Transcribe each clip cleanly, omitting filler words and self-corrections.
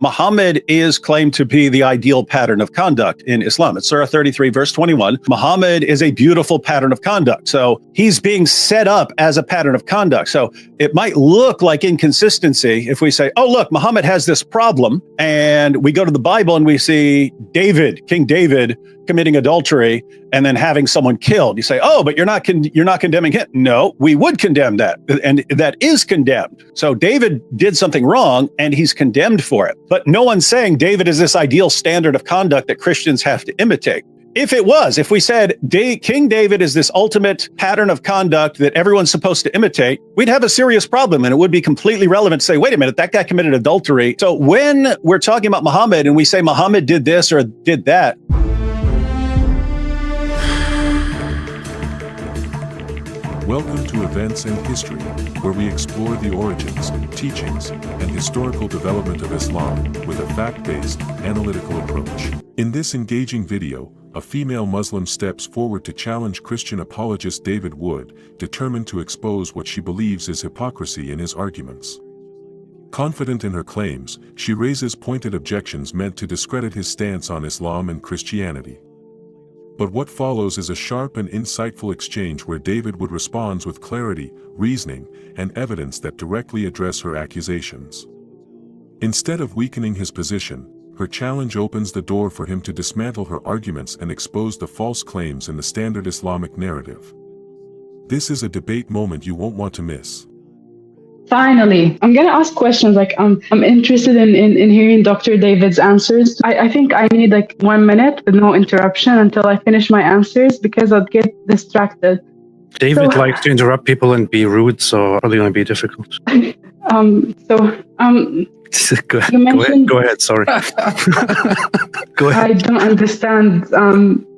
Muhammad is claimed to be the ideal pattern of conduct in Islam. It's Surah 33, verse 21. Muhammad is a beautiful pattern of conduct. So he's being set up as a pattern of conduct. So it might look like inconsistency if we say, oh, look, Muhammad has this problem. And we go to the Bible and we see David, King David, committing adultery and then having someone killed. You say, oh, but you're not condemning him. No, we would condemn that. And that is condemned. So David did something wrong and he's condemned for it. But no one's saying David is this ideal standard of conduct that Christians have to imitate. If we said King David is this ultimate pattern of conduct that everyone's supposed to imitate, we'd have a serious problem, and it would be completely relevant to say, wait a minute, that guy committed adultery. So when we're talking about Muhammad and we say Muhammad did this or did that, welcome to Events and History, where we explore the origins, teachings, and historical development of Islam with a fact-based, analytical approach. In this engaging video, a female Muslim steps forward to challenge Christian apologist David Wood, determined to expose what she believes is hypocrisy in his arguments. Confident in her claims, she raises pointed objections meant to discredit his stance on Islam and Christianity. But what follows is a sharp and insightful exchange where David Wood responds with clarity, reasoning, and evidence that directly address her accusations. Instead of weakening his position, her challenge opens the door for him to dismantle her arguments and expose the false claims in the standard Islamic narrative. This is a debate moment you won't want to miss. Finally, I'm going to ask questions. I'm interested in hearing Dr. David's answers. I think I need 1 minute with no interruption until I finish my answers because I'll get distracted. David likes to interrupt people and be rude, so probably going to be difficult. Go ahead, sorry. Go ahead. I don't understand.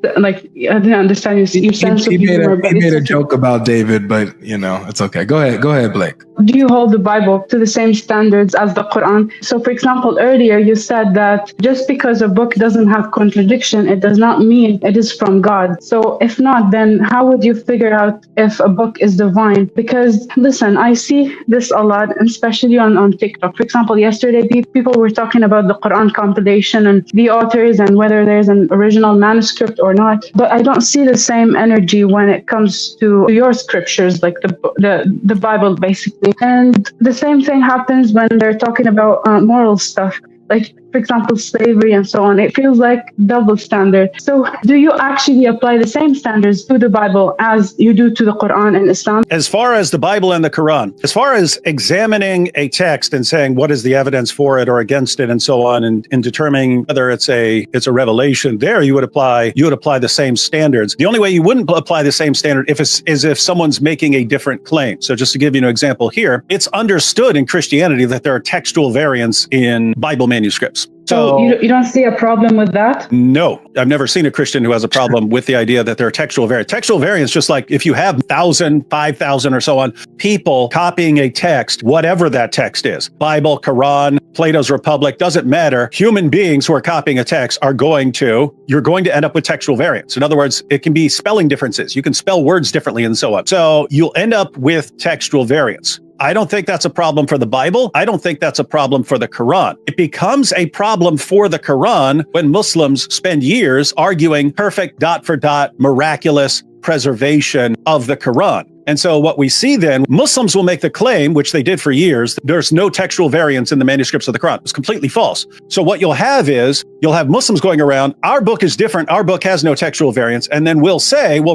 I didn't understand your sense of humor. He made a joke about David, but it's okay. Go ahead, Blake. Do you hold the Bible to the same standards as the Quran? So, for example, earlier you said that just because a book doesn't have contradiction, it does not mean it is from God. So, if not, then how would you figure out if a book is divine? Because, listen, I see this a lot, especially on TikTok. For example, yesterday people were talking about the Quran compilation and the authors and whether there's an original manuscript or not. But I don't see the same energy when it comes to your scriptures, like the Bible, basically. And the same thing happens when they're talking about moral stuff, like, for example, slavery and so on. It feels like double standard. So do you actually apply the same standards to the Bible as you do to the Quran and Islam? As far as the Bible and the Quran, as far as examining a text and saying what is the evidence for it or against it and so on, and determining whether it's a revelation, there you would apply the same standards. The only way you wouldn't apply the same standard is if someone's making a different claim. So just to give you an example here, it's understood in Christianity that there are textual variants in Bible manuscripts. So you don't see a problem with that? No, I've never seen a Christian who has a problem with the idea that there are textual variants. Textual variants, just like if you have 1,000, 5,000 or so on, people copying a text, whatever that text is, Bible, Quran, Plato's Republic, doesn't matter. Human beings who are copying a text you're going to end up with textual variants. In other words, it can be spelling differences. You can spell words differently and so on. So you'll end up with textual variants. I don't think that's a problem for the Bible. I don't think that's a problem for the Quran. It becomes a problem for the Quran when Muslims spend years arguing perfect dot for dot, miraculous preservation of the Quran. And so what we see then, Muslims will make the claim, which they did for years, there's no textual variants in the manuscripts of the Quran. It's completely false. So what you'll have Muslims going around, our book is different, our book has no textual variants, and then we'll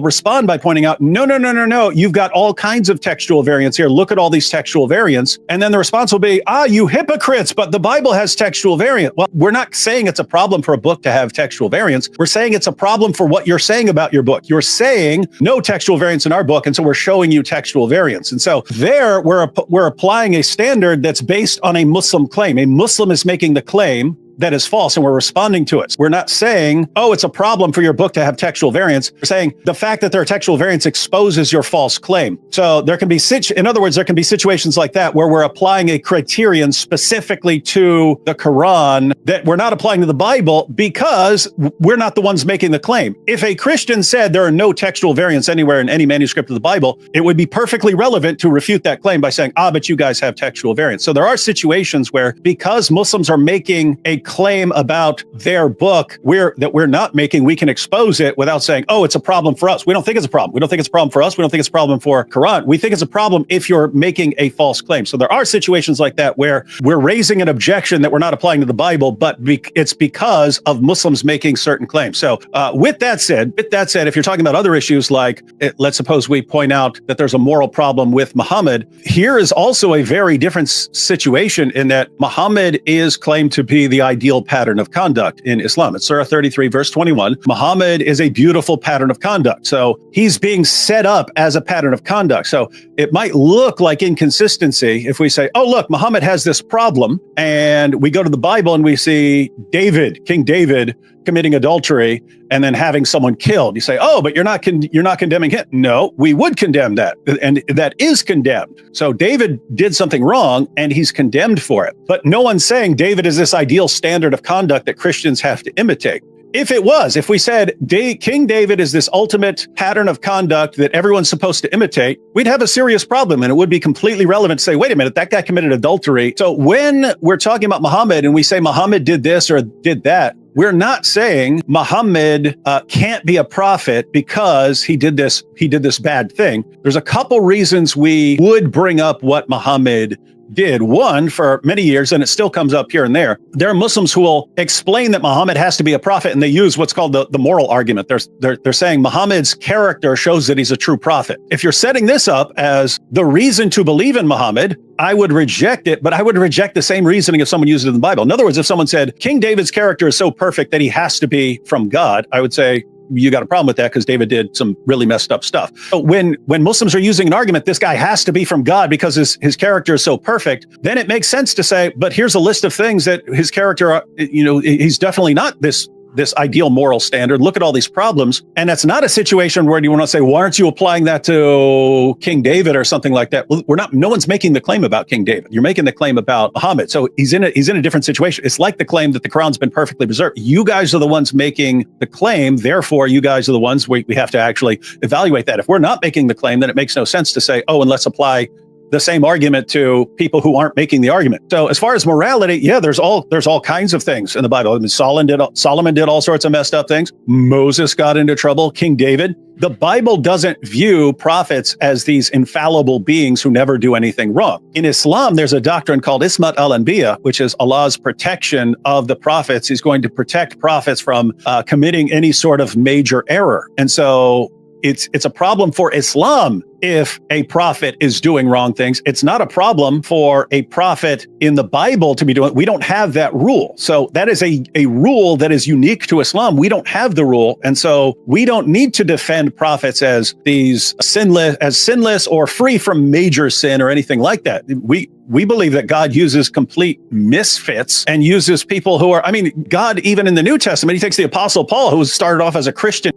respond by pointing out, no, you've got all kinds of textual variants here, look at all these textual variants, and then the response will be, you hypocrites, but the Bible has textual variant. Well, we're not saying it's a problem for a book to have textual variants, we're saying it's a problem for what you're saying about your book. You're saying no textual variants in our book, and so we're showing you textual variants. And so there we're applying a standard that's based on a Muslim claim. A Muslim is making the claim that is false and we're responding to it. We're not saying, oh, it's a problem for your book to have textual variants. We're saying the fact that there are textual variants exposes your false claim. So there can be, in other words, there can be situations like that where we're applying a criterion specifically to the Quran that we're not applying to the Bible because we're not the ones making the claim. If a Christian said there are no textual variants anywhere in any manuscript of the Bible, it would be perfectly relevant to refute that claim by saying, but you guys have textual variants. So there are situations where because Muslims are making a claim about their book that we're not making, we can expose it without saying, oh, it's a problem for us. We don't think it's a problem. We don't think it's a problem for us. We don't think it's a problem for Quran. We think it's a problem if you're making a false claim. So there are situations like that where we're raising an objection that we're not applying to the Bible, but it's because of Muslims making certain claims. So with that said, if you're talking about other issues like, let's suppose we point out that there's a moral problem with Muhammad, here is also a very different situation in that Muhammad is claimed to be the ideal pattern of conduct in Islam. It's Surah 33, verse 21. Muhammad is a beautiful pattern of conduct. So he's being set up as a pattern of conduct. So it might look like inconsistency if we say, oh, look, Muhammad has this problem, and we go to the Bible and we see King David, committing adultery and then having someone killed. You say, oh, but you're not condemning him. No, we would condemn that. And that is condemned. So David did something wrong and he's condemned for it. But no one's saying David is this ideal standard of conduct that Christians have to imitate. If we said King David is this ultimate pattern of conduct that everyone's supposed to imitate, we'd have a serious problem, and it would be completely relevant to say, wait a minute, that guy committed adultery. So when we're talking about Muhammad and we say Muhammad did this or did that, we're not saying Muhammad can't be a prophet because he did this bad thing. There's a couple reasons we would bring up what Muhammad did. One, for many years, and it still comes up here and there are Muslims who will explain that Muhammad has to be a prophet, and they use what's called the moral argument. They're saying Muhammad's character shows that he's a true prophet. If you're setting this up as the reason to believe in Muhammad, I would reject it, but I would reject the same reasoning if someone used it in the Bible. In other words, if someone said King David's character is so perfect that he has to be from God, I would say, you got a problem with that because David did some really messed up stuff. But when Muslims are using an argument, this guy has to be from God because his character is so perfect, then it makes sense to say, but here's a list of things that his character, he's definitely not this ideal moral standard. Look at all these problems. And that's not a situation where you want to say, why aren't you applying that to King David or something like that? Well, no one's making the claim about King David. You're making the claim about Muhammad. So he's in a different situation. It's like the claim that the Quran's been perfectly preserved. You guys are the ones making the claim. Therefore, you guys are the ones we have to actually evaluate that. If we're not making the claim, then it makes no sense to say, oh, and let's apply the same argument to people who aren't making the argument. So as far as morality, yeah, there's all kinds of things in the Bible. I mean, Solomon did all sorts of messed up things. Moses got into trouble. King David. The Bible doesn't view prophets as these infallible beings who never do anything wrong. In Islam, there's a doctrine called Ismat al-Anbiya, which is Allah's protection of the prophets. He's going to protect prophets from committing any sort of major error. And so it's a problem for Islam if a prophet is doing wrong things. It's not a problem for a prophet in the Bible to be doing. We don't have that rule. So that is a rule that is unique to Islam. We don't have the rule. And so we don't need to defend prophets as these sinless or free from major sin or anything like that. We believe that God uses complete misfits and uses people who are, God, even in the New Testament, he takes the Apostle Paul, who started off as a Christian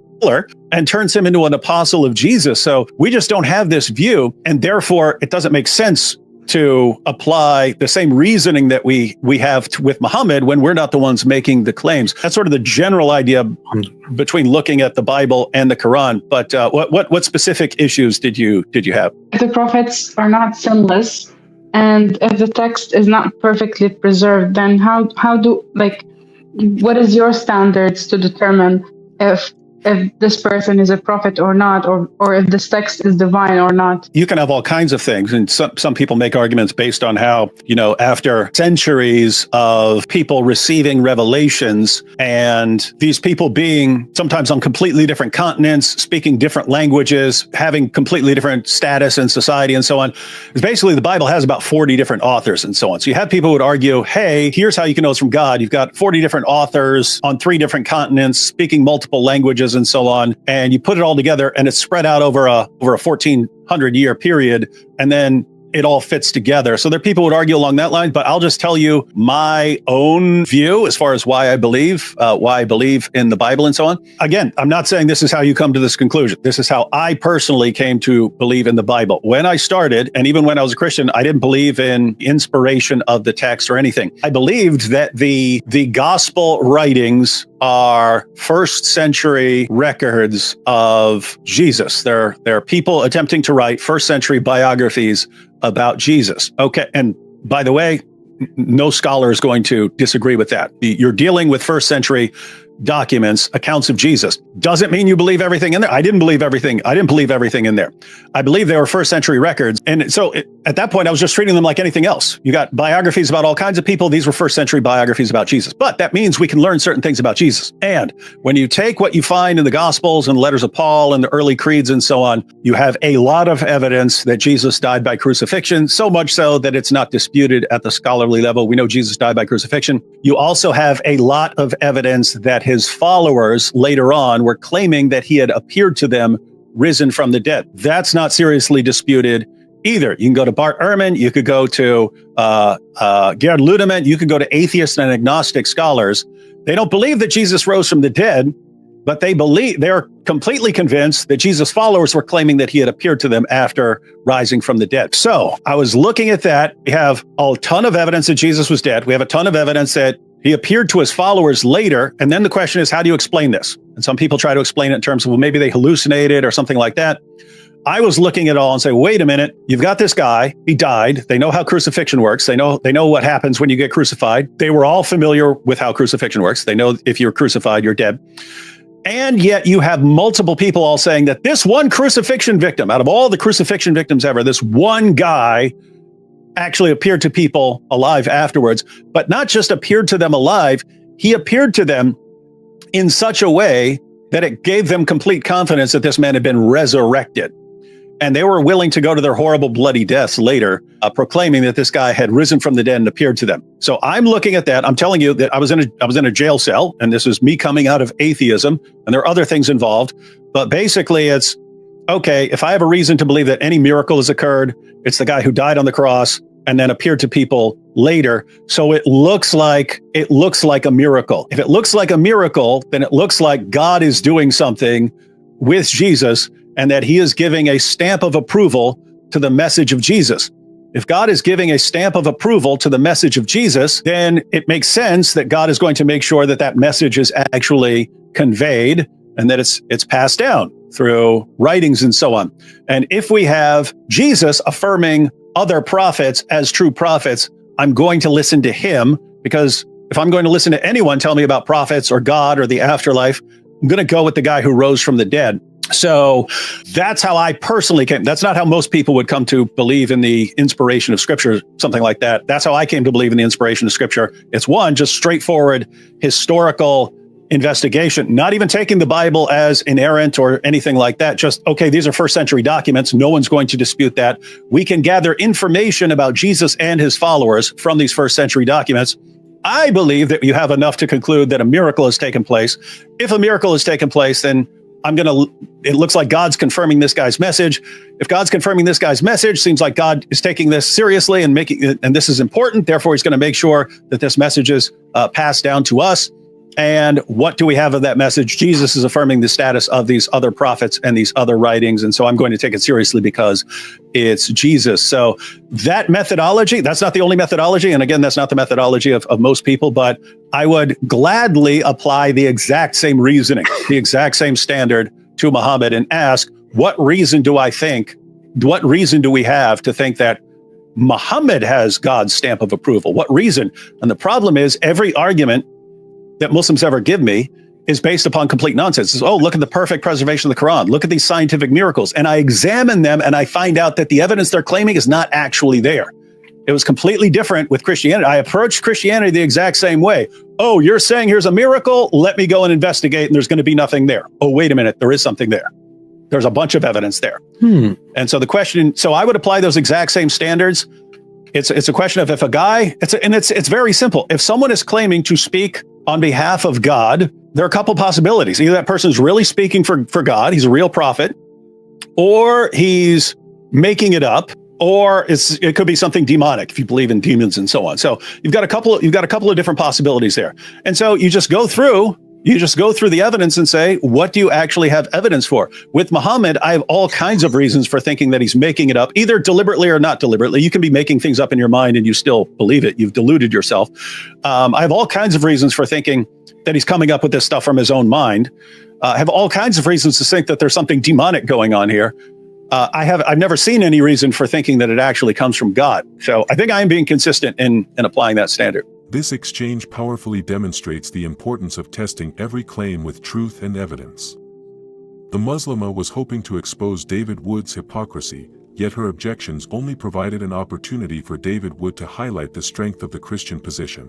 and turns him into an apostle of Jesus. So we just don't have this view, and therefore it doesn't make sense to apply the same reasoning that we have with Muhammad when we're not the ones making the claims. That's sort of the general idea between looking at the Bible and the Quran. But what specific issues did you have? If the prophets are not sinless, and if the text is not perfectly preserved, then what is your standards to determine if this person is a prophet or not, or if this text is divine or not? You can have all kinds of things. And some people make arguments based on how, after centuries of people receiving revelations and these people being sometimes on completely different continents, speaking different languages, having completely different status in society and so on, is basically the Bible has about 40 different authors and so on. So you have people who would argue, hey, here's how you can know it's from God. You've got 40 different authors on 3 different continents, speaking multiple languages and so on, and you put it all together and it's spread out over a 1400-year period, and then it all fits together. So there are people who would argue along that line, but I'll just tell you my own view as far as why I believe in the Bible and so on. Again, I'm not saying this is how you come to this conclusion. This is how I personally came to believe in the Bible. When I started, and even when I was a Christian, I didn't believe in inspiration of the text or anything. I believed that the gospel writings are first century records of Jesus. They're people attempting to write first century biographies about Jesus. Okay. And by the way, no scholar is going to disagree with that. You're dealing with first century documents, accounts of Jesus. Doesn't mean you believe everything in there. I didn't believe everything in there. I believe they were first century records. And so at that point, I was just treating them like anything else. You got biographies about all kinds of people. These were first century biographies about Jesus. But that means we can learn certain things about Jesus. And when you take what you find in the Gospels and the letters of Paul and the early creeds and so on, you have a lot of evidence that Jesus died by crucifixion, so much so that it's not disputed at the scholarly level. We know Jesus died by crucifixion. You also have a lot of evidence that his followers later on were claiming that he had appeared to them risen from the dead. That's not seriously disputed either. You can go to Bart Ehrman, you could go to Gerhard Ludemann, you could go to atheist and agnostic scholars. They don't believe that Jesus rose from the dead, but they're completely convinced that Jesus' followers were claiming that he had appeared to them after rising from the dead. So I was looking at that. We have a ton of evidence that Jesus was dead. We have a ton of evidence that he appeared to his followers later. And then the question is, how do you explain this? And some people try to explain it in terms of, well, maybe they hallucinated or something like that. I was looking at it all and say, wait a minute, you've got this guy, he died. They know how crucifixion works. They know what happens when you get crucified. They were all familiar with how crucifixion works. They know if you're crucified, you're dead. And yet you have multiple people all saying that this one crucifixion victim, out of all the crucifixion victims ever, this one guy actually appeared to people alive afterwards, but not just appeared to them alive, he appeared to them in such a way that it gave them complete confidence that this man had been resurrected. And they were willing to go to their horrible, bloody deaths later, proclaiming that this guy had risen from the dead and appeared to them. So I'm looking at that. I'm telling you that I was in a jail cell, and this is me coming out of atheism, and there are other things involved. But basically, it's okay. If I have a reason to believe that any miracle has occurred, it's the guy who died on the cross and then appeared to people later. So it looks like a miracle. If it looks like a miracle, then it looks like God is doing something with Jesus, and that he is giving a stamp of approval to the message of Jesus. If God is giving a stamp of approval to the message of Jesus, then it makes sense that God is going to make sure that that message is actually conveyed and that it's passed down through writings and so on. And if we have Jesus affirming other prophets as true prophets, I'm going to listen to him, because if I'm going to listen to anyone tell me about prophets or God or the afterlife, I'm going to go with the guy who rose from the dead. So that's how I personally came. That's not how most people would come to believe in the inspiration of Scripture, something like that. That's how I came to believe in the inspiration of Scripture. It's one, just straightforward historical investigation, not even taking the Bible as inerrant or anything like that. Just, okay, these are first century documents. No one's going to dispute that. We can gather information about Jesus and his followers from these first century documents. I believe that you have enough to conclude that a miracle has taken place. If a miracle has taken place, then it looks like God's confirming this guy's message. If God's confirming this guy's message, seems like God is taking this seriously and this is important. Therefore, he's going to make sure that this message is passed down to us. And what do we have of that message? Jesus is affirming the status of these other prophets and these other writings. And so I'm going to take it seriously because it's Jesus. So that methodology, that's not the only methodology. And again, that's not the methodology of most people, but I would gladly apply the exact same reasoning, the exact same standard to Muhammad and ask, what reason do we have to think that Muhammad has God's stamp of approval? What reason? And the problem is every argument that Muslims ever give me is based upon complete nonsense. It's, oh, look at the perfect preservation of the Quran. Look at these scientific miracles. And I examine them and I find out that the evidence they're claiming is not actually there. It was completely different with Christianity. I approached Christianity the exact same way. Oh, you're saying here's a miracle? Let me go and investigate, and there's going to be nothing there. Oh, wait a minute. There is something there. There's a bunch of evidence there. And so so I would apply those exact same standards. It's a question of if a guy, it's very simple. If someone is claiming to speak on behalf of God, there are a couple possibilities. Either that person is really speaking for God, he's a real prophet, or he's making it up, or it could be something demonic if you believe in demons and so on. So you've got a couple of different possibilities there. And so you just go through the evidence and say, what do you actually have evidence for? With Muhammad, I have all kinds of reasons for thinking that he's making it up, either deliberately or not deliberately. You can be making things up in your mind and you still believe it. You've deluded yourself. I have all kinds of reasons for thinking that he's coming up with this stuff from his own mind. I have all kinds of reasons to think that there's something demonic going on here. I've never seen any reason for thinking that it actually comes from God. So I think I am being consistent in applying that standard. This exchange powerfully demonstrates the importance of testing every claim with truth and evidence. The Muslimah was hoping to expose David Wood's hypocrisy, yet her objections only provided an opportunity for David Wood to highlight the strength of the Christian position.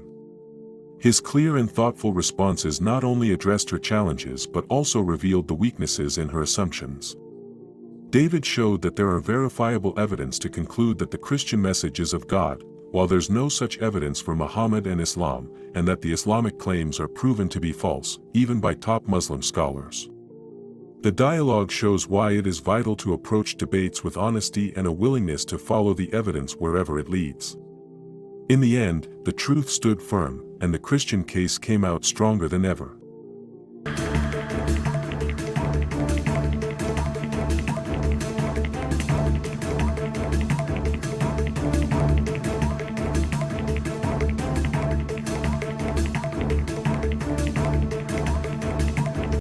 His clear and thoughtful responses not only addressed her challenges but also revealed the weaknesses in her assumptions. David showed that there are verifiable evidence to conclude that the Christian message is of God, while there's no such evidence for Muhammad and Islam, and that the Islamic claims are proven to be false, even by top Muslim scholars. The dialogue shows why it is vital to approach debates with honesty and a willingness to follow the evidence wherever it leads. In the end, the truth stood firm, and the Christian case came out stronger than ever.